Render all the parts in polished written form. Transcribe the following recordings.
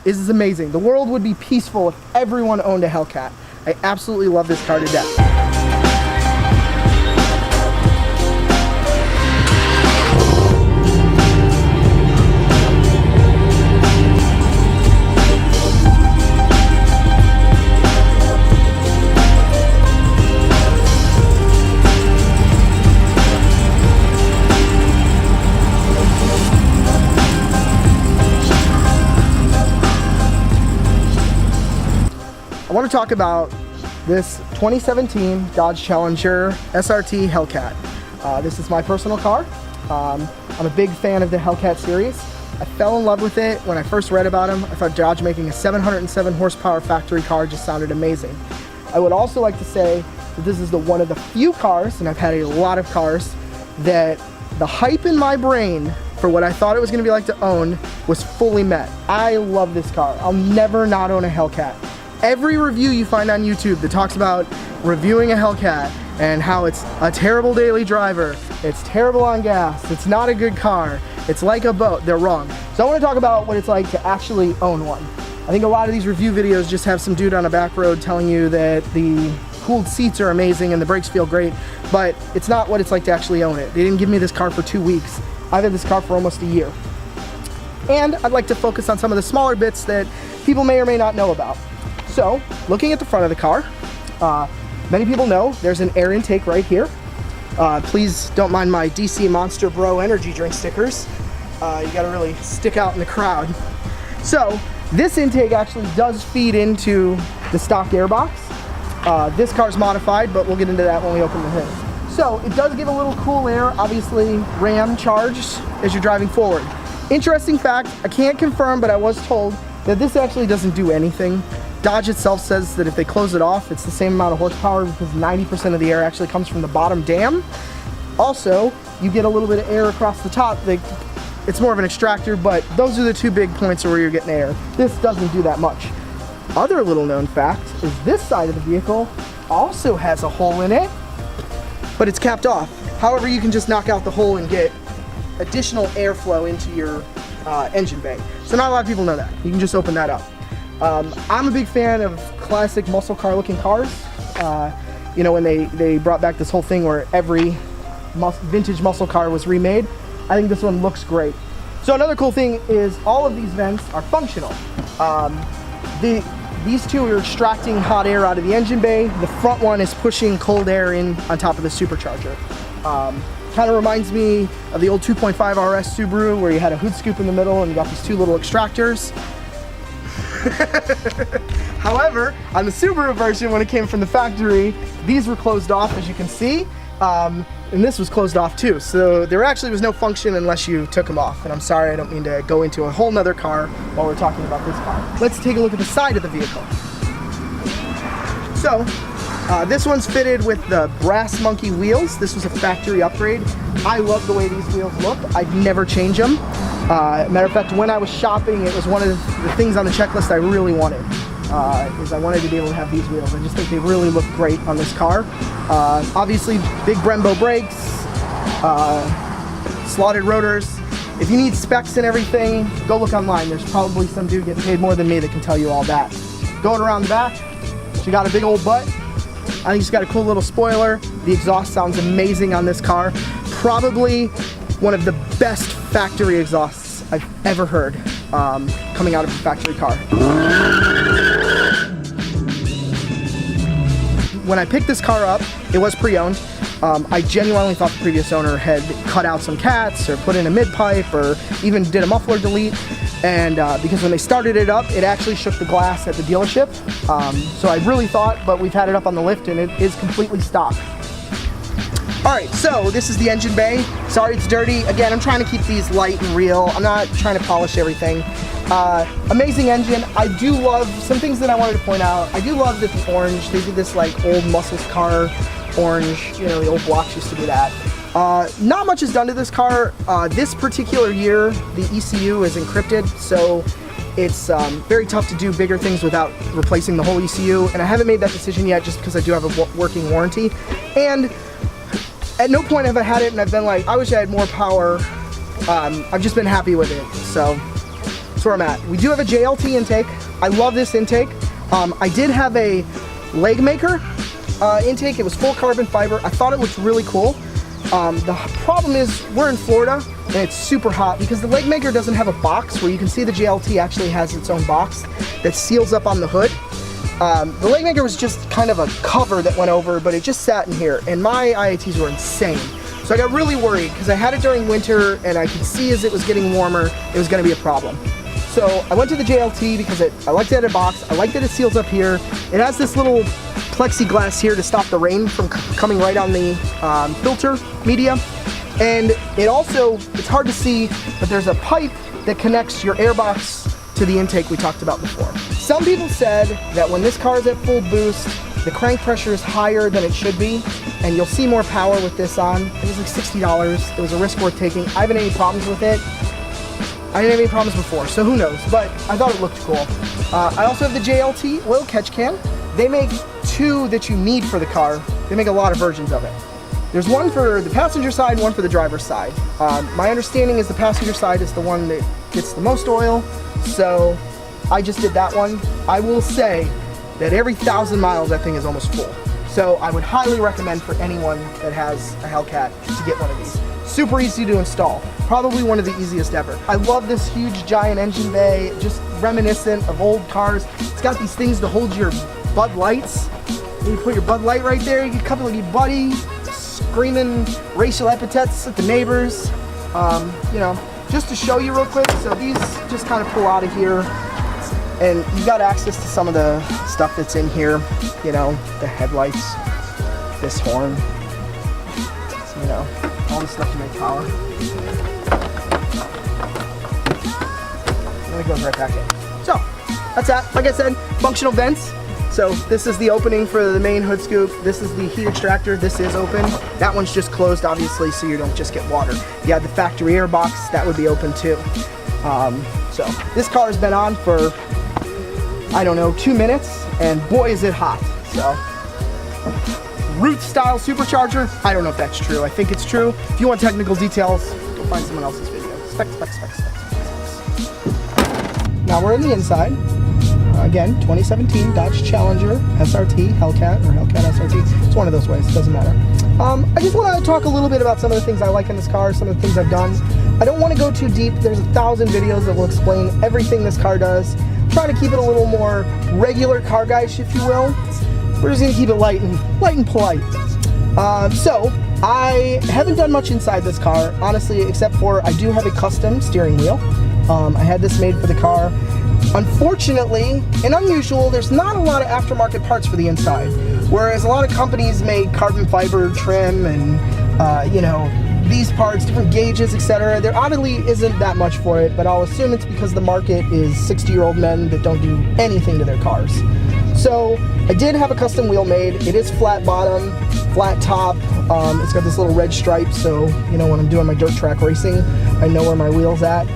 is amazing. The world would be peaceful if everyone owned a Hellcat. I absolutely love this car to death. I want to talk about this 2017 Dodge Challenger SRT Hellcat. This is my personal car. I'm a big fan of the Hellcat series. I fell in love with it when I first read about them. I thought Dodge making a 707 horsepower factory car just sounded amazing. I would also like to say that this is one of the few cars, and I've had a lot of cars, that the hype in my brain for what I thought it was going to be like to own was fully met. I love this car. I'll never not own a Hellcat. Every review you find on YouTube that talks about reviewing a Hellcat and how it's a terrible daily driver, it's terrible on gas, it's not a good car, it's like a boat, they're wrong. So I want to talk about what it's like to actually own one. I think a lot of these review videos just have some dude on a back road telling you that the cooled seats are amazing and the brakes feel great, but it's not what it's like to actually own it. They didn't give me this car for 2 weeks. I've had this car for almost a year. And I'd like to focus on some of the smaller bits that people may or may not know about. So, looking at the front of the car, many people know there's an air intake right here. Please don't mind my DC Monster Bro energy drink stickers. You gotta really stick out in the crowd. So, this intake actually does feed into the stock airbox. This car's modified, but we'll get into that when we open the hood. So, it does give a little cool air, obviously RAM charged as you're driving forward. Interesting fact, I can't confirm, but I was told that this actually doesn't do anything. Dodge itself says that if they close it off, it's the same amount of horsepower because 90% of the air actually comes from the bottom dam. Also, you get a little bit of air across the top. It's more of an extractor, but those are the two big points where you're getting air. This doesn't do that much. Other little known fact is this side of the vehicle also has a hole in it, but it's capped off. However, you can just knock out the hole and get additional airflow into your engine bay. So not a lot of people know that. You can just open that up. I'm a big fan of classic muscle car looking cars. You know, when they brought back this whole thing where every vintage muscle car was remade, I think this one looks great. So another cool thing is all of these vents are functional. These two are extracting hot air out of the engine bay. The front one is pushing cold air in on top of the supercharger. Kind of reminds me of the old 2.5 RS Subaru where you had a hood scoop in the middle and you got these two little extractors. However, on the Subaru version, when it came from the factory, these were closed off, as you can see, and this was closed off too. So there actually was no function unless you took them off. And I'm sorry, I don't mean to go into a whole nother car while we're talking about this car. Let's take a look at the side of the vehicle. So, this one's fitted with the Brass Monkey wheels. This was a factory upgrade. I love the way these wheels look. I'd never change them. Matter of fact, when I was shopping, it was one of the things on the checklist I really wanted, is I wanted to be able to have these wheels. I just think they really look great on this car. Obviously, big Brembo brakes, slotted rotors. If you need specs and everything, go look online. There's probably some dude getting paid more than me that can tell you all that. Going around the back, she got a big old butt. I think she's got a cool little spoiler. The exhaust sounds amazing on this car. Probably one of the best factory exhausts I've ever heard coming out of a factory car. When I picked this car up, it was pre-owned. I genuinely thought the previous owner had cut out some cats or put in a mid-pipe or even did a muffler delete. And because when they started it up, it actually shook the glass at the dealership. So I really thought, but we've had it up on the lift and it is completely stock. Alright, so this is the engine bay. Sorry it's dirty. Again, I'm trying to keep these light and real. I'm not trying to polish everything. Amazing engine. I do love some things that I wanted to point out. I do love that the orange, they did this like old muscle car orange, you know, the old blocks used to do that. Not much is done to this car. This particular year, the ECU is encrypted, so it's very tough to do bigger things without replacing the whole ECU, and I haven't made that decision yet just because I do have a working warranty. And at no point have I had it and I've been like, I wish I had more power. I've just been happy with it. So that's where I'm at. We do have a JLT intake. I love this intake. I did have a leg maker intake. It was full carbon fiber. I thought it looked really cool. The problem is we're in Florida and it's super hot because the leg maker doesn't have a box where you can see the JLT actually has its own box that seals up on the hood. The leg maker was just kind of a cover that went over, but it just sat in here, and my IATs were insane. So I got really worried because I had it during winter and I could see as it was getting warmer, it was going to be a problem. So I went to the JLT because I liked it in a box. I like that it seals up here. It has this little plexiglass here to stop the rain from coming right on the filter media. And it also, it's hard to see, but there's a pipe that connects your airbox to the intake we talked about before. Some people said that when this car is at full boost, the crank pressure is higher than it should be, and you'll see more power with this on. It was like $60. It was a risk worth taking. I haven't had any problems with it. I didn't have any problems before, so who knows, but I thought it looked cool. I also have the JLT oil catch can. They make two that you need for the car. They make a lot of versions of it. There's one for the passenger side, one for the driver's side. My understanding is the passenger side is the one that gets the most oil, so I just did that one. I will say that every 1,000 miles that thing is almost full. So I would highly recommend for anyone that has a Hellcat to get one of these. Super easy to install. Probably one of the easiest ever. I love this huge giant engine bay, just reminiscent of old cars. It's got these things to hold your Bud Lights. You put your Bud Light right there, you get a couple of your buddy, screaming racial epithets at the neighbors. You know, just to show you real quick, so these just kind of pull out of here, and you've got access to some of the stuff that's in here, you know, the headlights, this horn, you know, all the stuff to make power. And it goes right back in. So, that's that. Like I said, functional vents. So this is the opening for the main hood scoop. This is the heat extractor. This is open. That one's just closed, obviously, so you don't just get water. You have the factory air box. That would be open too. So this car has been on for, I don't know, 2 minutes, and boy is it hot. So Root style supercharger. I don't know if that's true. I think it's true. If you want technical details, go find someone else's video. Specs. Now we're in the inside. Again, 2017 Dodge Challenger SRT Hellcat, or Hellcat SRT. It's one of those ways, it doesn't matter. I just want to talk a little bit about some of the things I like in this car, some of the things I've done. I don't want to go too deep. There's 1,000 videos that will explain everything this car does. I'm trying to keep it a little more regular car guy-ish, if you will. We're just going to keep it light and polite. So, I haven't done much inside this car, honestly, except for I do have a custom steering wheel. I had this made for the car. Unfortunately, and unusual, there's not a lot of aftermarket parts for the inside. Whereas a lot of companies make carbon fiber trim and, you know, these parts, different gauges, etc. There oddly isn't that much for it, but I'll assume it's because the market is 60-year-old men that don't do anything to their cars. So I did have a custom wheel made. It is flat bottom, flat top. It's got this little red stripe, so you know when I'm doing my dirt track racing, I know where my wheel's at.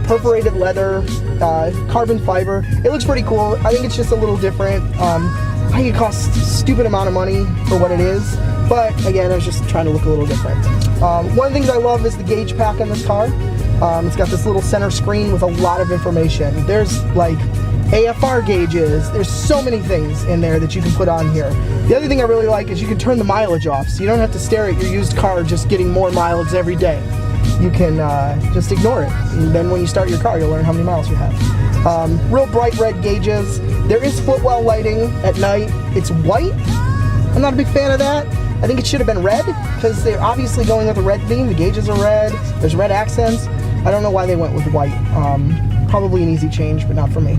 Perforated leather, carbon fiber. It looks pretty cool. I think it's just a little different. I think it costs a stupid amount of money for what it is, but again, I was just trying to look a little different. One of the things I love is the gauge pack on this car. It's got this little center screen with a lot of information. There's like AFR gauges. There's so many things in there that you can put on here. The other thing I really like is you can turn the mileage off, so you don't have to stare at your used car just getting more mileage every day. You can just ignore it, and then when you start your car, you'll learn how many miles you have. Real bright red gauges. There is footwell lighting at night. It's white. I'm not a big fan of that. I think it should have been red, because they're obviously going with a red theme. The gauges are red. There's red accents. I don't know why they went with white. Probably an easy change, but not for me.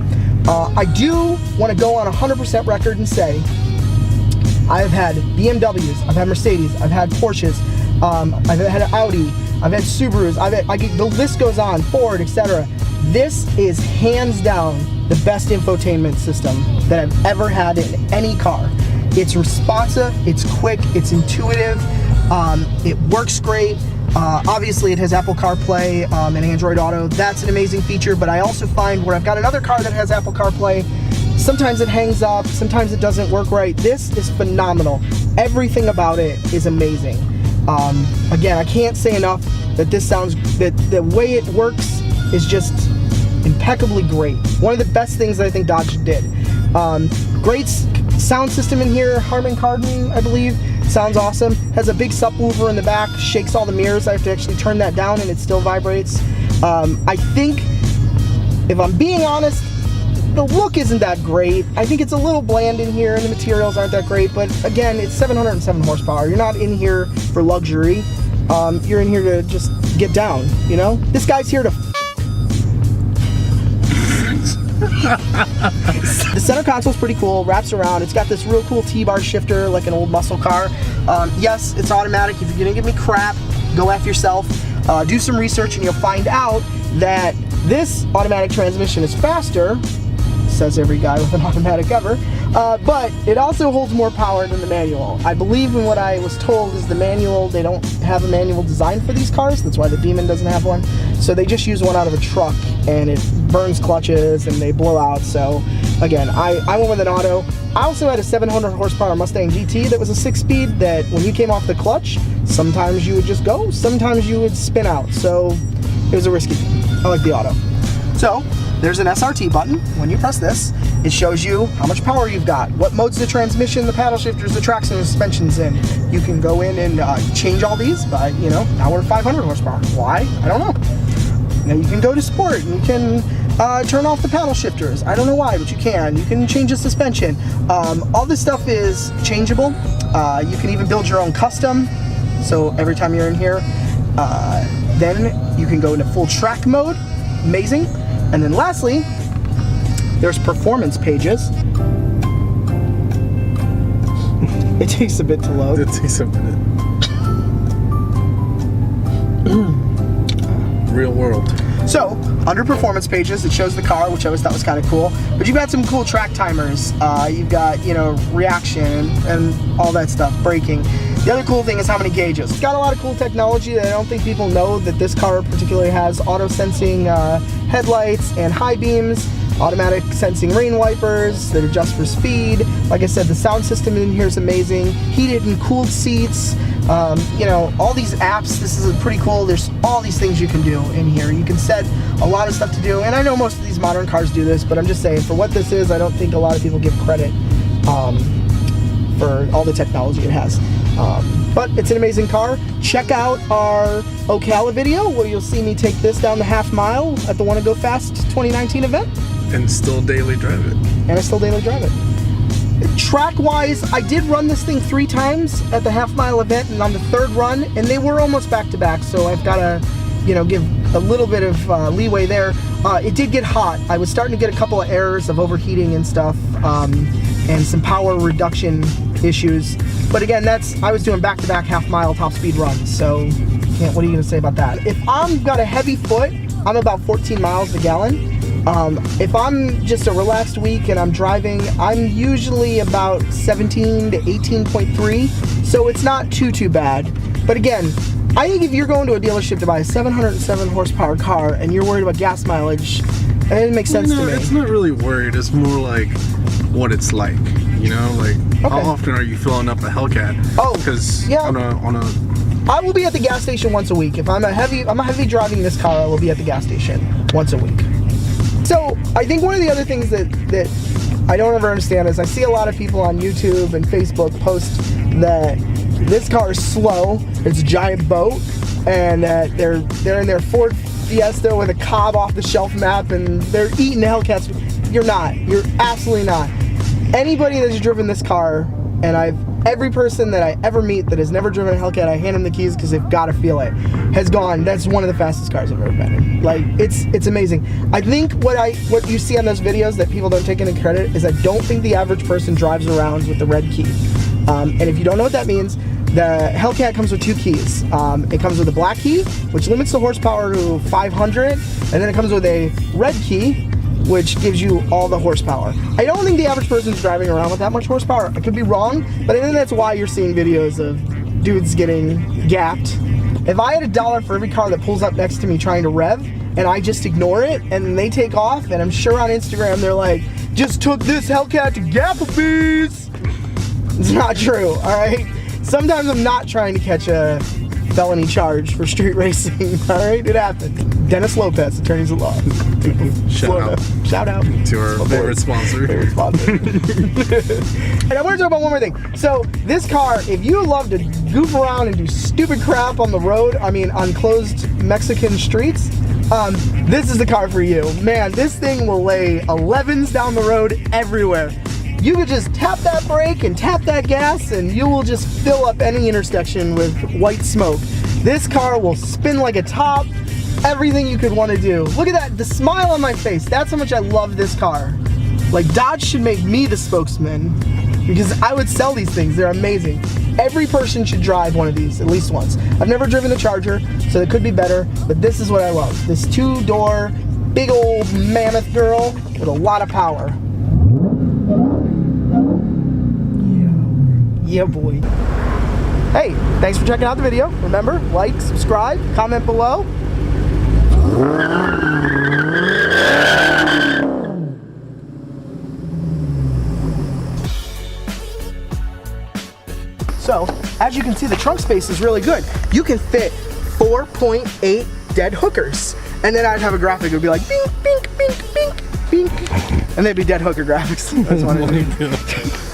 I do want to go on 100% record and say I've had BMWs, I've had Mercedes, I've had Porsches, I've had Audi, I've had Subarus, the list goes on, Ford, etc. This is hands down the best infotainment system that I've ever had in any car. It's responsive, it's quick, it's intuitive, it works great. Obviously it has Apple CarPlay and Android Auto. That's an amazing feature, but I also find where I've got another car that has Apple CarPlay, sometimes it hangs up, sometimes it doesn't work right. This is phenomenal. Everything about it is amazing. Again, I can't say enough that this sounds, that the way it works is just impeccably great. One of the best things that I think Dodge did. Great sound system in here, Harman Kardon, I believe. Sounds awesome. Has a big subwoofer in the back, shakes all the mirrors. I have to actually turn that down and it still vibrates. I think, if I'm being honest, the look isn't that great. I think it's a little bland in here and the materials aren't that great, but again, it's 707 horsepower. You're not in here for luxury. You're in here to just get down, you know? This guy's here to The center console's pretty cool, wraps around. It's got this real cool T-bar shifter like an old muscle car. Yes, it's automatic. If you're gonna give me crap, go F yourself. Do some research and you'll find out that this automatic transmission is faster, says every guy with an automatic ever, but it also holds more power than the manual. I believe in what I was told is the manual, they don't have a manual design for these cars, that's why the Demon doesn't have one. So they just use one out of a truck and it burns clutches and they blow out. So again, I went with an auto. I also had a 700 horsepower Mustang GT that was a 6-speed that when you came off the clutch, sometimes you would just go, sometimes you would spin out. So it was a risky thing. I like the auto. So there's an SRT button. When you press this, it shows you how much power you've got, what modes the transmission, the paddle shifters, the traction, and the suspension's in. You can go in and change all these by, you know, now we're 500 horsepower. Why? I don't know. Now you can go to sport and you can turn off the paddle shifters. I don't know why, but you can. You can change the suspension. All this stuff is changeable. You can even build your own custom. So every time you're in here, then you can go into full track mode. Amazing. And then lastly, there's performance pages. It takes a bit to load. It takes a minute. Real world. So, under performance pages, it shows the car, which I always thought was kind of cool. But you've got some cool track timers. You've got, you know, reaction and all that stuff, braking. The other cool thing is how many gauges. It's got a lot of cool technology that I don't think people know that this car particularly has. Auto sensing headlights and high beams, automatic sensing rain wipers that adjust for speed. Like I said, the sound system in here is amazing. Heated and cooled seats. You know, all these apps, this is pretty cool. There's all these things you can do in here. You can set a lot of stuff to do, and I know most of these modern cars do this, but I'm just saying, for what this is, I don't think a lot of people give credit for all the technology it has. But it's an amazing car. Check out our Ocala video where you'll see me take this down the half mile at the Wanna Go Fast 2019 event. And still daily drive it. And I still daily drive it. Track-wise, I did run this thing 3 times at the half-mile event, and on the 3rd run, and they were almost back-to-back, so I've got to, you know, give a little bit of leeway there. It did get hot. I was starting to get a couple of errors of overheating and stuff, and some power reduction issues. But again, I was doing back-to-back half-mile top-speed runs, so what are you going to say about that? If I've got a heavy foot, I'm about 14 miles a gallon. If I'm just a relaxed week and I'm driving, I'm usually about 17 to 18.3, so it's not too bad. But again, I think if you're going to a dealership to buy a 707 horsepower car and you're worried about gas mileage, it makes sense to me. It's not really worried, it's more like what it's like, you know? Like, how often are you filling up a Hellcat? Oh, because yeah. I will be at the gas station once a week. If I'm heavy driving this car, I will be at the gas station once a week. So I think one of the other things that I don't ever understand is I see a lot of people on YouTube and Facebook post that this car is slow, it's a giant boat, and that they're in their Ford Fiesta with a Cobb off the shelf map and they're eating Hellcats. You're not. You're absolutely not. Anybody that's driven this car, and every person that I ever meet that has never driven a Hellcat, I hand them the keys because they've got to feel it, has gone, that's one of the fastest cars I've ever been in. Like, it's amazing. I think what you see on those videos that people don't take any credit is I don't think the average person drives around with the red key. And if you don't know what that means, the Hellcat comes with 2 keys. It comes with a black key, which limits the horsepower to 500, and then it comes with a red key, which gives you all the horsepower. I don't think the average person's driving around with that much horsepower. I could be wrong, but I think that's why you're seeing videos of dudes getting gapped. If I had $1 for every car that pulls up next to me trying to rev, and I just ignore it, and they take off, and I'm sure on Instagram they're like, just took this Hellcat to Gapplebee's. It's not true, all right? Sometimes I'm not trying to catch a felony charge for street racing. All right, it happened. Dennis Lopez, attorneys at law. Shout out to our favorite sponsor. Favorite sponsor. And I want to talk about one more thing. So this car, if you love to goof around and do stupid crap on the road, I mean on closed Mexican streets, this is the car for you. Man, this thing will lay 11s down the road everywhere. You could just tap that brake and tap that gas and you will just fill up any intersection with white smoke. This car will spin like a top, everything you could want to do. Look at that, the smile on my face. That's how much I love this car. Like, Dodge should make me the spokesman because I would sell these things. They're amazing. Every person should drive one of these at least once. I've never driven the Charger, so it could be better, but this is what I love. This two-door, big old mammoth girl with a lot of power. Yeah, boy. Hey, thanks for checking out the video. Remember, like, subscribe, comment below. So, as you can see, the trunk space is really good. You can fit 4.8 dead hookers. And then I'd have a graphic, it would be like, bink, bink, bink, bink, bink. And they'd be dead hooker graphics. That's what I do.